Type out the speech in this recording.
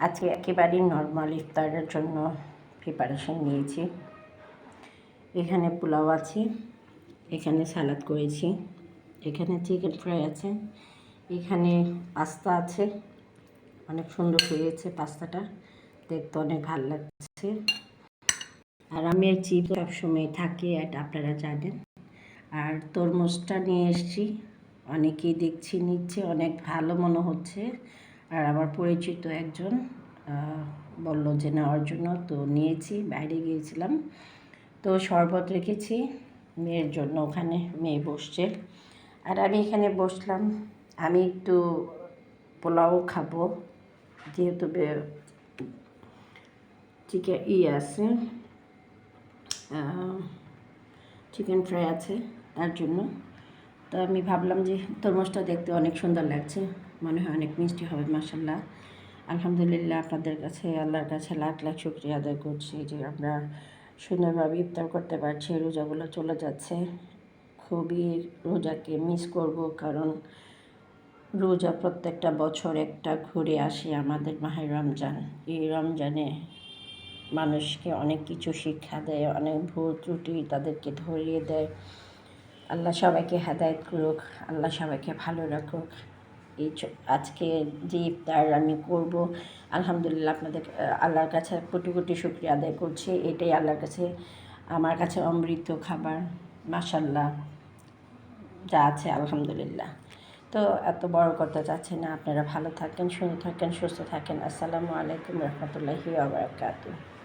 আজকে একেবারেই নর্মাল ইফতারের জন্য প্রিপারেশন নিয়েছি। এখানে পোলাও আছে, এখানে সালাদ করেছি, এখানে চিকেন ফ্রাই আছে, এখানে পাস্তা আছে। অনেক সুন্দর হয়েছে পাস্তাটা, দেখতে অনেক ভালো লাগছে। আর আমের চিপস সবসময় থাকে, এটা আপনারা জানেন। আর তরমুজটা নিয়ে এসেছি, অনেকেই দেখছি নিচ্ছে, অনেক ভালো মনে হচ্ছে। আর আমার পরিচিত একজন বলল যে নেওয়ার জন্য, তো নিয়েছি। বাইরে গিয়েছিলাম, তো শরবত রেখেছি মেয়ের জন্য, ওখানে মেয়ে বসছে আর আমি এখানে বসলাম। আমি একটু পোলাও খাবো, যেহেতু চিকেন আছে, চিকেন ফ্রাই আছে, তার জন্য। তো আমি ভাবলাম যে তরমুজটা দেখতে অনেক সুন্দর লাগছে, মনে হয় অনেক মিষ্টি হবে। মাশাআল্লাহ, আলহামদুলিল্লাহ। আপনাদের কাছে, আল্লাহর কাছে লাখ লাখ শুকরিয়া আদায় করছি যে আমরা সুন্দরভাবে ইফতার করতে পারছি। রোজাগুলো চলে যাচ্ছে, খুবই রোজাকে মিস করব, কারণ রোজা প্রত্যেকটা বছর একটা ঘুরে আসে আমাদের মাহে রমজান। এই রমজানে মানুষকে অনেক কিছু শিক্ষা দেয়, অনেক ভুল ত্রুটি তাদেরকে ধরিয়ে দেয়। আল্লাহ সবাইকে হেদায়েত করুক, আল্লাহ সবাইকে ভালো রাখুক। এই আজকে যে ইফতার আমি করব, আলহামদুলিল্লাহ আপনাদের আল্লাহর কাছে কোটি কোটি শুকরিয়া আদায় করছি। এটাই আল্লাহর কাছে, আমার কাছে অমৃত খাবার। মাশাআল্লাহ, যা আছে আলহামদুলিল্লাহ। তো এত বড় করতে চাচ্ছি না, আপনারা ভালো থাকেন, সুন্দর থাকেন, সুস্থ থাকেন। আসসালামু আলাইকুম রহমতুল্লাহি ওয়া বারাকাতুহু।